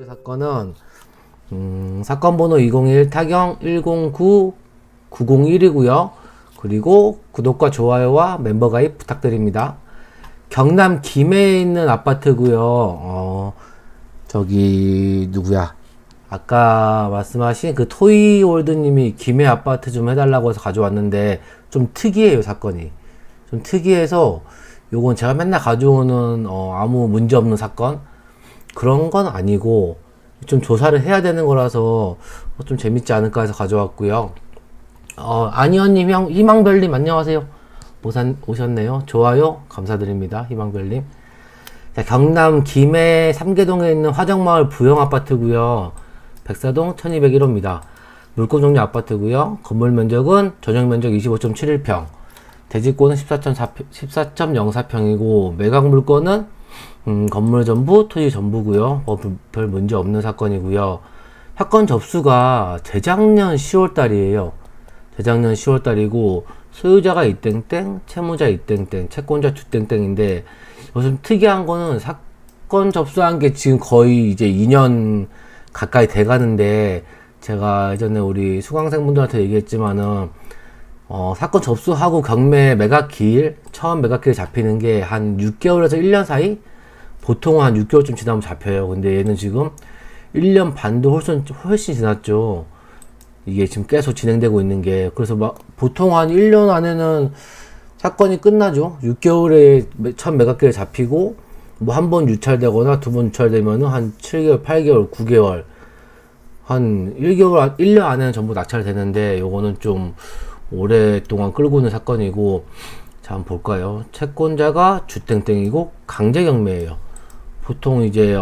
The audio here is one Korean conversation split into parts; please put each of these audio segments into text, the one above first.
사건은 사건 번호 201 타경 109901이고요. 그리고 구독과 좋아요와 멤버 가입 부탁드립니다. 경남 김해에 있는 아파트고요. 저기 누구야? 아까 말씀하신 그 토이월드님이 김해 아파트 좀 해달라고 해서 가져왔는데 좀 특이해요. 사건이 좀 특이해서 요건 제가 맨날 가져오는 아무 문제 없는 사건 그런 건 아니고 좀 조사를 해야 되는 거라서 좀 재밌지 않을까 해서 가져왔고요. 안희원님, 희망별님 안녕하세요. 오셨네요. 좋아요 감사드립니다. 희망별님. 자, 경남 김해 삼계동에 있는 화정마을 부영아파트고요. 백사동 1201호입니다. 물건 종류 아파트고요. 건물 면적은 전용 면적 25.71평, 대지권은 14.04평이고 매각 물건은 건물 전부, 토지 전부고요. 별 문제 없는 사건이고요. 사건 접수가 재작년 10월달이에요. 재작년 10월달이고 소유자가 이땡땡, 채무자 이땡땡, 채권자 주땡땡인데 요즘 특이한 거는 사건 접수한 게 지금 거의 이제 2년 가까이 돼 가는데 제가 예전에 우리 수강생분들한테 얘기했지만은 사건 접수하고 경매 매각기일, 처음 매각기일 잡히는 게 한 6개월에서 1년 사이? 보통 한 6개월쯤 지나면 잡혀요. 근데 얘는 지금 1년 반도 훨씬 지났죠. 이게 지금 계속 진행되고 있는 게. 그래서 보통 한 1년 안에는 사건이 끝나죠. 6개월에 첫 매각기일 잡히고, 뭐 한 번 유찰되거나 두 번 유찰되면은 한 7개월, 8개월, 9개월, 한 1개월, 1년 안에는 전부 낙찰되는데, 요거는 좀 오랫동안 끌고 있는 사건이고, 자, 한번 볼까요? 채권자가 주땡땡이고, 강제경매예요. 보통 이제,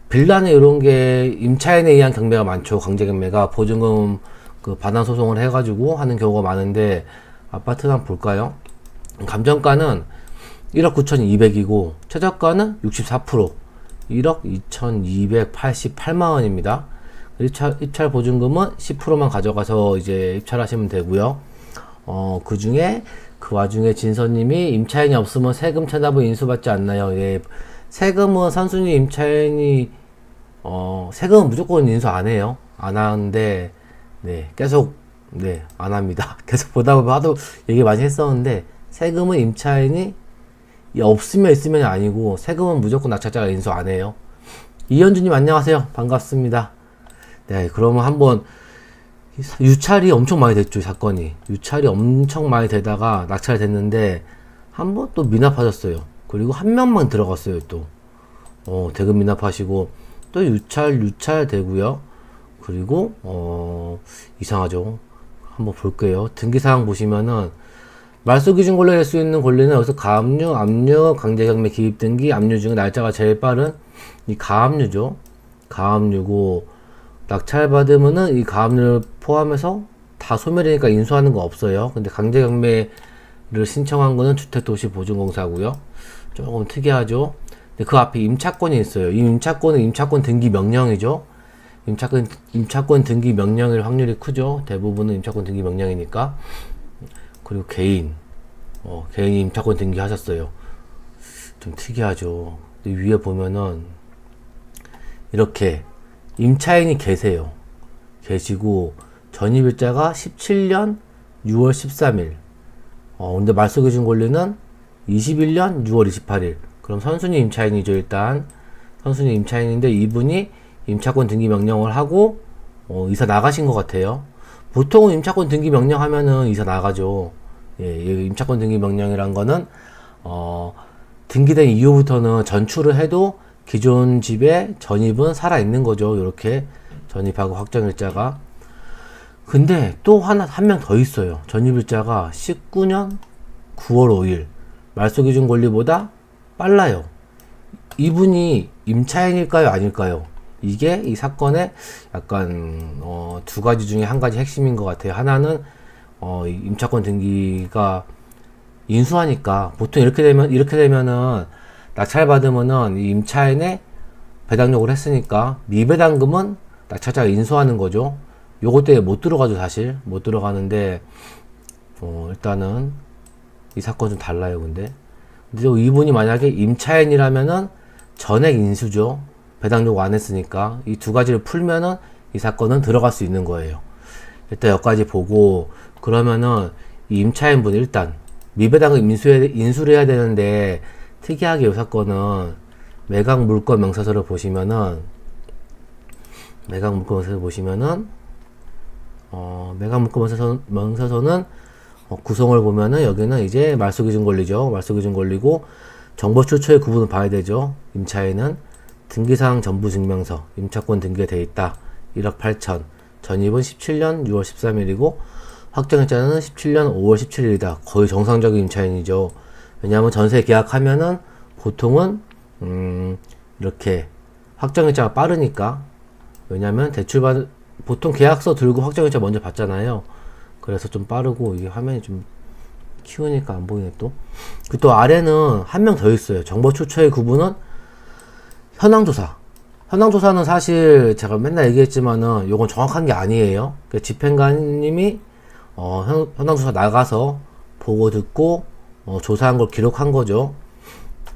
빌라는 이런 게 임차인에 의한 경매가 많죠. 강제경매가 보증금 그 반환 소송을 해가지고 하는 경우가 많은데, 아파트는 한번 볼까요? 감정가는 1억 9,200이고, 최저가는 64%, 1억 2,288만 원입니다. 입찰 보증금은 10%만 가져가서 이제 입찰하시면 되고요. 그 중에, 그 와중에 진서님이 임차인이 없으면 세금 체납은 인수받지 않나요? 예. 세금은 선순위 임차인이, 세금은 무조건 인수 안 해요. 안 하는데, 네, 계속, 네, 안 합니다. 계속 보다 보면 하도 얘기 많이 했었는데, 세금은 임차인이 없으면 있으면 아니고, 세금은 무조건 낙찰자가 인수 안 해요. 이현주님 안녕하세요. 반갑습니다. 네, 그러면 한번, 유찰이 엄청 많이 됐죠, 사건이. 유찰이 엄청 많이 되다가 낙찰이 됐는데, 한번 또 미납하셨어요. 그리고 한 명만 들어갔어요, 또. 대금 미납하시고, 또 유찰 되고요. 그리고, 이상하죠. 한번 볼게요. 등기사항 보시면은, 말소기준 권리 낼 수 있는 권리는 여기서 가압류, 압류, 강제경매 기입등기, 압류 중에 날짜가 제일 빠른 이 가압류죠. 가압류고, 낙찰받으면은 이 가압류를 포함해서 다 소멸이니까 인수하는 거 없어요. 근데 강제경매를 신청한 거는 주택도시보증공사고요. 조금 특이하죠. 근데 그 앞에 임차권이 있어요. 이 임차권은 임차권 등기 명령이죠. 임차권 등기 명령일 확률이 크죠. 대부분은 임차권 등기 명령이니까. 그리고 개인이 임차권 등기 하셨어요. 좀 특이하죠. 근데 위에 보면은 이렇게 임차인이 계시고 전입일자가 17년 6월 13일. 근데 말소기준 권리는 21년 6월 28일. 그럼 선순위 임차인이죠. 일단 선순위 임차인인데 이분이 임차권 등기 명령을 하고 이사 나가신 것 같아요. 보통은 임차권 등기 명령하면은 이사 나가죠. 예, 임차권 등기 명령이란 거는 등기된 이후부터는 전출을 해도 기존 집에 전입은 살아 있는 거죠. 이렇게 전입하고 확정일자가. 근데 또 한 명 더 있어요. 전입일자가 19년 9월 5일. 말소기준 권리보다 빨라요. 이분이 임차인일까요? 아닐까요? 이게 이 사건의 약간 두 가지 중에 한 가지 핵심인 것 같아요. 하나는 임차권 등기가 인수하니까 보통 이렇게 되면은 낙찰 받으면은 이 임차인의 배당 요구를 했으니까 미배당금은 낙찰자가 인수하는 거죠. 요것 때문에 못 들어가죠. 사실 못 들어가는데 일단은 이 사건 좀 달라요. 근데 이분이 만약에 임차인이라면은 전액 인수죠. 배당 요구 안 했으니까 이 두 가지를 풀면은 이 사건은 들어갈 수 있는 거예요. 일단 여기까지 보고 그러면은 이 임차인분 일단 미배당을 인수를 해야 되는데 특이하게 이 사건은 매각 물권 명사서를 보시면은 매각 물권 명사서는 구성을 보면은 여기는 이제 말소기준 권리죠. 말소기준 권리고 정보 출처의 구분을 봐야 되죠. 임차인은 등기사항 전부 증명서 임차권 등기가 돼 있다. 1억 8천. 전입은 17년 6월 13일이고 확정일자는 17년 5월 17일이다. 거의 정상적인 임차인이죠. 왜냐하면 전세 계약하면은 보통은 이렇게 확정일자가 빠르니까. 왜냐하면 보통 계약서 들고 확정일자 먼저 받잖아요. 그래서 좀 빠르고 이게 화면이 좀 키우니까 안 보이네 또. 그 또 아래는 한 명 더 있어요. 정보 출처의 구분은 현황조사. 현황조사는 사실 제가 맨날 얘기했지만은 요건 정확한 게 아니에요. 그러니까 집행관님이 현황조사 나가서 보고 듣고 조사한 걸 기록한 거죠.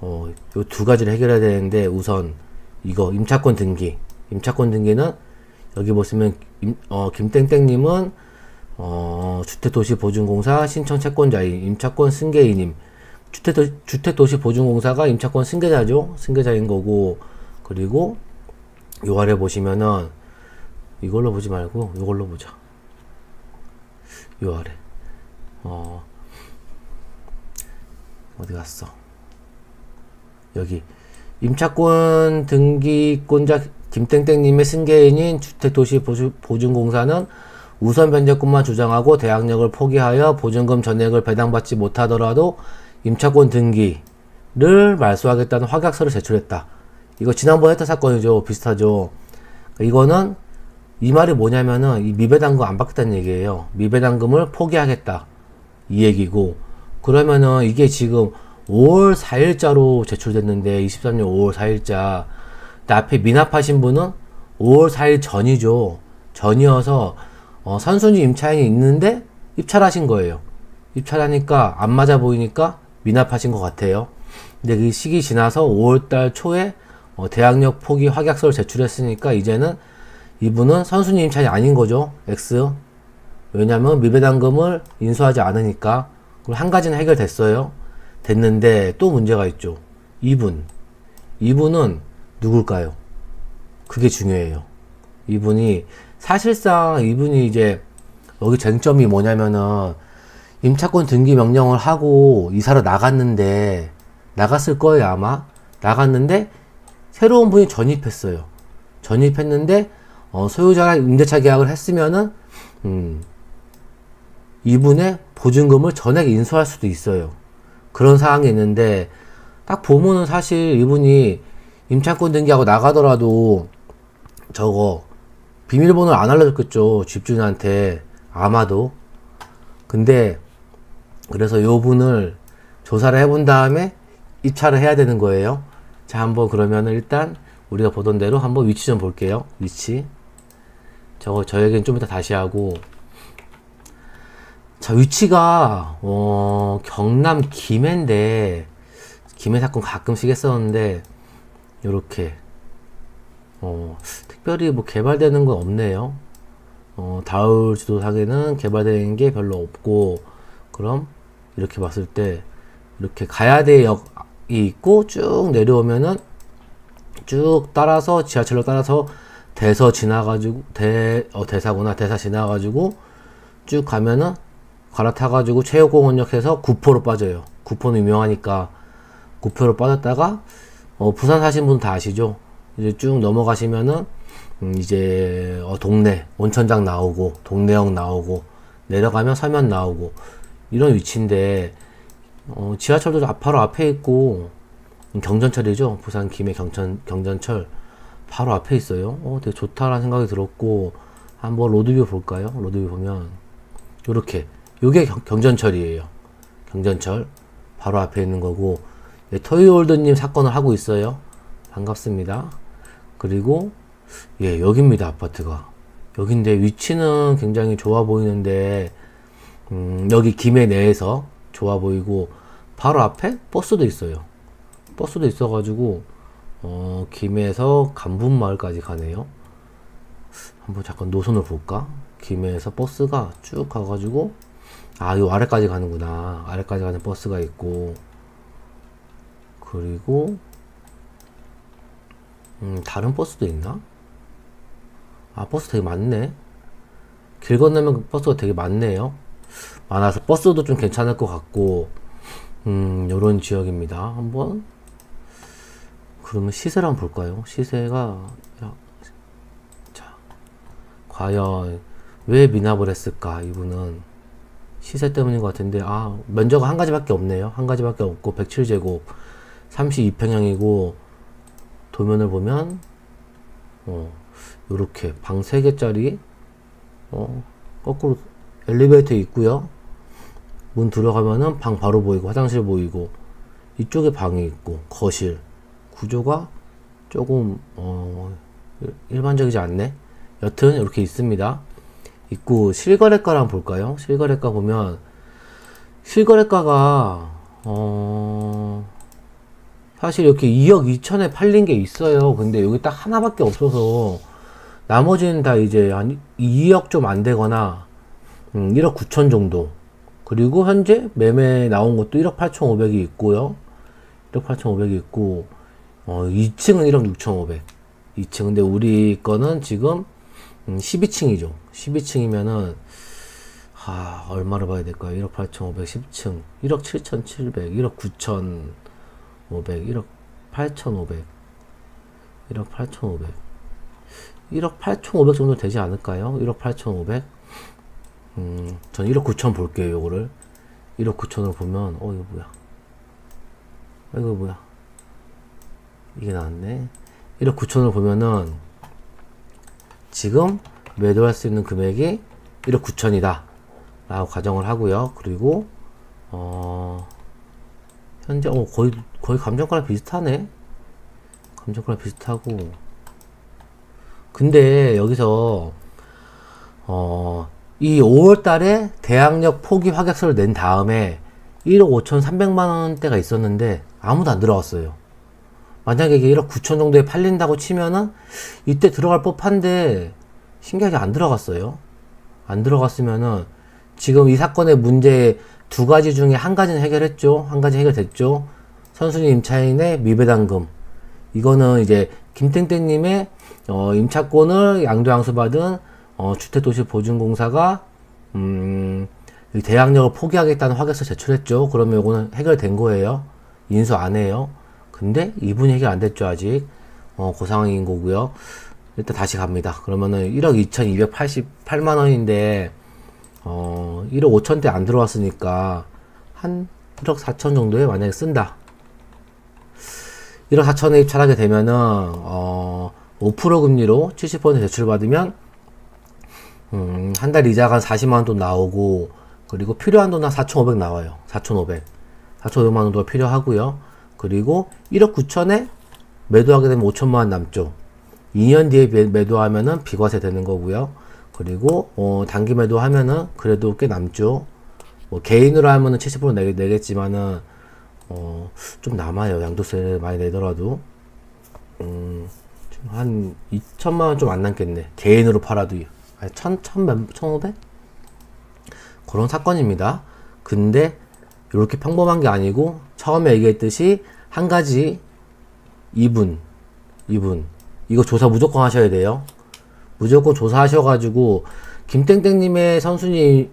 요 두 가지를 해결해야 되는데 우선 이거 임차권 등기. 임차권 등기는 여기 보시면 김땡땡님은 주택도시보증공사 신청 채권자인 임차권 승계인임. 주택도시보증공사가 임차권 승계자죠. 승계자인 거고 그리고 요 아래 보시면은 이걸로 보지 말고 이걸로 보자. 요 아래 어디 갔어? 여기 임차권 등기권자 김땡땡님의 승계인인 주택도시보증공사는 우선 변제권만 주장하고 대항력을 포기하여 보증금 전액을 배당받지 못하더라도 임차권 등기를 말소하겠다는 확약서를 제출했다. 이거 지난번에 했던 사건이죠. 비슷하죠. 이거는 이 말이 뭐냐면은 이 미배당금 안 받겠다는 얘기예요. 미배당금을 포기하겠다 이 얘기고 그러면은 이게 지금 5월 4일자로 제출됐는데 23년 5월 4일자 앞에 미납하신 분은 5월 4일 전이죠. 전이어서 선순위 임차인이 있는데 입찰하신 거예요. 입찰하니까 안 맞아 보이니까 미납하신 것 같아요. 근데 그 시기 지나서 5월달 초에 대항력 포기 확약서를 제출했으니까 이제는 이분은 선순위 임차인이 아닌 거죠. X. 왜냐면 미배당금을 인수하지 않으니까. 그리고 한 가지는 해결됐어요. 됐는데 또 문제가 있죠. 이분은 누굴까요? 그게 중요해요. 사실상 이분이 이제 여기 쟁점이 뭐냐면은 임차권 등기 명령을 하고 이사를 나갔을 거예요 아마. 나갔는데 새로운 분이 전입했어요. 전입했는데 소유자랑 임대차 계약을 했으면은 이분의 보증금을 전액 인수할 수도 있어요. 그런 상황이 있는데 딱 보면은 사실 이분이 임차권 등기하고 나가더라도 저거 비밀번호를 안 알려줬겠죠. 집주인한테 아마도. 근데 그래서 요 분을 조사를 해본 다음에 입찰을 해야 되는 거예요. 자, 한번 그러면은 일단 우리가 보던 대로 한번 위치 좀 볼게요. 위치. 저 얘기는 좀 이따 다시 하고. 자, 위치가 경남 김해인데 김해 사건 가끔씩 했었는데 요렇게 특별히 뭐 개발되는 건 없네요. 다울 지도상에는 개발되는 게 별로 없고 그럼 이렇게 봤을 때 이렇게 가야대역이 있고 쭉 내려오면은 쭉 따라서 지하철로 따라서 대서 지나가지고 대사구나. 대사 지나가지고 쭉 가면은 갈아타가지고 체육공원역 해서 구포로 빠져요. 구포는 유명하니까 구포로 빠졌다가 부산 사신 분 다 아시죠? 이제 쭉 넘어가시면은 이제 동네 온천장 나오고 동네역 나오고 내려가면 서면 나오고 이런 위치인데 지하철도 바로 앞에 있고 경전철이죠. 부산 김해 경전철 바로 앞에 있어요. 되게 좋다라는 생각이 들었고 한번 로드뷰 볼까요? 로드뷰 보면 요렇게 요게 경전철이에요. 경전철 바로 앞에 있는 거고 토이홀드님 사건을 하고 있어요. 반갑습니다. 그리고 여기입니다. 아파트가 여긴데 위치는 굉장히 좋아 보이는데 여기 김해 내에서 좋아 보이고 바로 앞에 버스도 있어요. 버스도 있어가지고 김해에서 간분마을까지 가네요. 한번 잠깐 노선을 볼까? 김해에서 버스가 쭉 가가지고, 요 아래까지 가는구나. 아래까지 가는 버스가 있고, 그리고, 다른 버스도 있나? 버스 되게 많네. 길 건너면 버스가 되게 많네요. 많아서 버스도 좀 괜찮을 것 같고, 요런 지역입니다. 한번, 그러면 시세를 한번 볼까요? 시세가, 자, 과연, 왜 미납을 했을까? 이분은, 시세 때문인 것 같은데, 면적은 한 가지밖에 없네요. 한 가지밖에 없고, 107제곱, 32평형이고, 도면을 보면, 요렇게, 방 3개짜리, 거꾸로 엘리베이터 있고요. 문 들어가면은 방 바로 보이고 화장실 보이고 이쪽에 방이 있고 거실 구조가 조금 일반적이지 않네. 여튼 이렇게 있습니다. 있고 실거래가를 한번 볼까요? 실거래가 보면 실거래가가 사실 이렇게 2억 2천에 팔린 게 있어요. 근데 여기 딱 하나밖에 없어서 나머지는 다 이제 한 2억 좀 안 되거나 1억 9천 정도. 그리고 현재 매매 나온 것도 1억 8,500이 있고요. 1억 8,500이 있고 2층은 1억 6,500. 2층. 근데 우리 거는 지금 12층이죠. 12층이면은 얼마로 봐야 될까요? 1억 8,500 10층. 1억 7,700, 1억 9,500, 1억 8,500. 1억 8,500. 1억 8,500 정도 되지 않을까요? 1억 8,500? 전 1억 9천 볼게요, 요거를. 1억 9천으로 보면, 이거 뭐야. 이거 뭐야. 이게 나왔네. 1억 9천으로 보면은, 지금 매도할 수 있는 금액이 1억 9천이다. 라고 가정을 하고요. 그리고, 현재, 거의 감정가랑 비슷하네. 감정가랑 비슷하고. 근데 여기서 이 5월 달에 대학력 포기 확약서를 낸 다음에 1억 5,300만 원대가 있었는데 아무도 안 들어갔어요. 만약에 이게 1억 9천 정도에 팔린다고 치면은 이때 들어갈 법한데 신기하게 안 들어갔어요. 안 들어갔으면은 지금 이 사건의 문제 두 가지 중에 한 가지는 해결했죠. 한 가지 해결됐죠. 선순위 임차인의 미배당금. 이거는 이제 김땡땡님의 임차권을 양도양수받은 주택도시보증공사가 대항력을 포기하겠다는 확약서 제출했죠. 그러면 이거는 해결된 거예요. 인수 안 해요. 근데 이분이 해결 안 됐죠. 아직 그 상황인 거고요. 일단 다시 갑니다. 그러면은 1억 2,288만 원인데 1억 5천대 안 들어왔으니까 한 1억 4천 정도에 만약에 쓴다. 1억 4천에 입찰하게 되면은 5% 금리로 70% 대출받으면 한 달 이자가 한 40만 원 돈 나오고, 그리고 필요한 돈은 한 4,500 나와요. 4,500 4,500만 원 정도 필요하고요. 그리고 1억 9천에 매도하게 되면 5천만 원 남죠. 2년 뒤에 매도하면은 비과세 되는 거고요. 그리고 단기 매도하면은 그래도 꽤 남죠. 뭐 개인으로 하면은 70% 내겠지만은 좀 남아요. 양도세를 많이 내더라도. 한 2천만 원 좀 안 남겠네. 개인으로 팔아도. 1,500? 그런 사건입니다. 근데 이렇게 평범한 게 아니고 처음에 얘기했듯이 한 가지 이분 이거 조사 무조건 하셔야 돼요. 무조건 조사하셔가지고 김땡땡님의 선순위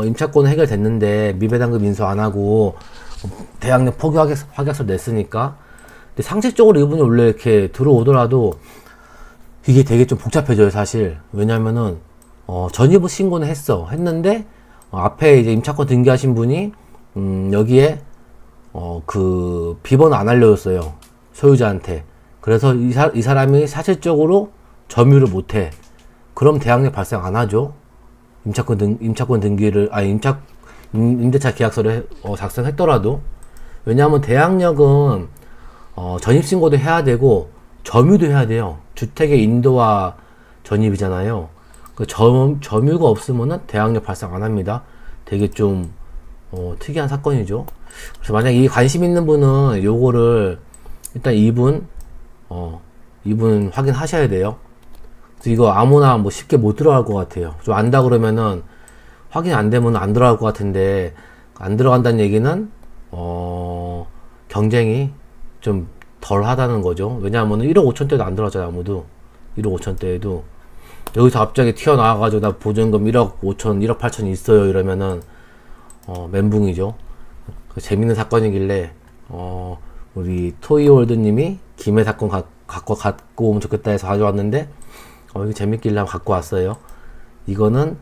임차권 해결됐는데 미배당금 인수 안 하고 대학력 포기 확약서 냈으니까. 근데 상식적으로 이분이 원래 이렇게 들어오더라도 이게 되게 좀 복잡해져요, 사실. 왜냐면은 전입부 신고는 했는데 앞에 이제 임차권 등기하신 분이 여기에 그 비번을 안 알려줬어요, 소유자한테. 그래서 이 사람이 사실적으로 점유를 못해. 그럼 대항력 발생 안 하죠. 임차권 등기를 임대차 계약서를 작성했더라도. 왜냐하면 대항력은 전입신고도 해야 되고 점유도 해야 돼요. 주택의 인도화 전입이잖아요. 그 점유가 없으면은 대항력 발생 안 합니다. 되게 좀 특이한 사건이죠. 그래서 만약 이 관심 있는 분은 요거를 일단 이분 이분 확인하셔야 돼요. 이거 아무나 뭐 쉽게 못 들어갈 것 같아요. 좀 안다 그러면은 확인 안 되면 안 들어갈 것 같은데, 안 들어간다는 얘기는 경쟁이 좀 덜 하다는 거죠. 왜냐하면 1억 5천대도 안 들어가잖아요. 아무도 1억 5천대에도. 여기서 갑자기 튀어나와가지고 나 보증금 1억 5천 1억 8천 있어요 이러면은 멘붕이죠. 재밌는 사건이길래 우리 토이월드님이 김해 사건 갖고 오면 좋겠다 해서 가져왔는데, 이게 재밌길래 한번 갖고 왔어요. 이거는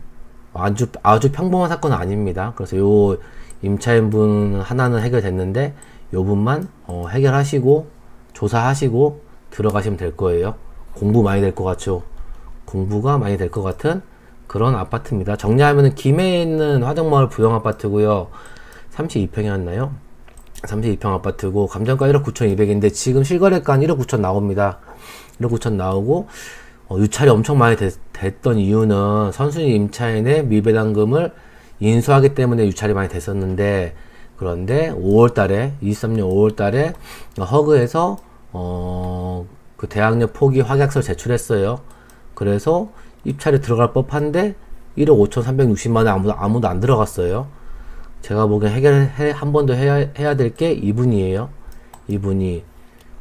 아주 평범한 사건은 아닙니다. 그래서 요 임차인분 하나는 해결됐는데, 요 분만 해결하시고 조사하시고 들어가시면 될 거예요. 공부 많이 될 것 같죠? 공부가 많이 될 것 같은 그런 아파트입니다. 정리하면은 김해에 있는 화정마을 부영 아파트고요. 32평이었나요? 32평 아파트고 감정가 1억 9,200인데 지금 실거래가 1억 9천 나옵니다. 1억 9천 나오고 유찰이 엄청 많이 됐던 이유는 선순위 임차인의 미배당금을 인수하기 때문에 유찰이 많이 됐었는데, 그런데 5월달에 23년 5월달에 허그에서 그 대학력 포기 확약서를 제출했어요. 그래서 입찰이 들어갈 법한데 1억 5,360만원 아무도 안 들어갔어요. 제가 보기엔 한 번 더 해야 될 게 이분이에요. 이분이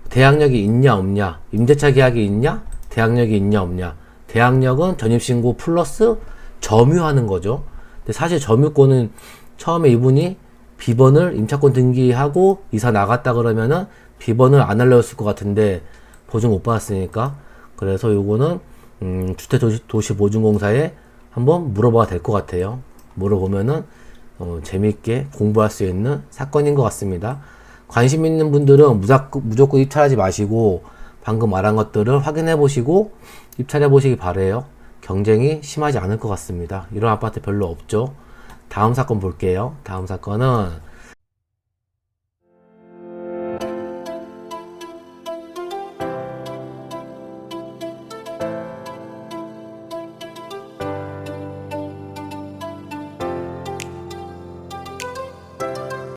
대학력이 있냐 없냐, 임대차 계약이 있냐, 대학력이 있냐 없냐. 대학력은 전입신고 플러스 점유하는 거죠. 근데 사실 점유권은 처음에 이분이 비번을 임차권 등기하고 이사 나갔다 그러면은 비번을 안 알려줬을 것 같은데 보증 못 받았으니까. 그래서 요거는 주택도시보증공사에 한번 물어봐야 될 것 같아요. 물어보면은 재미있게 공부할 수 있는 사건인 것 같습니다. 관심 있는 분들은 무조건 입찰하지 마시고 방금 말한 것들을 확인해 보시고 입찰해 보시기 바래요. 경쟁이 심하지 않을 것 같습니다. 이런 아파트 별로 없죠. 다음 사건 볼게요. 다음 사건은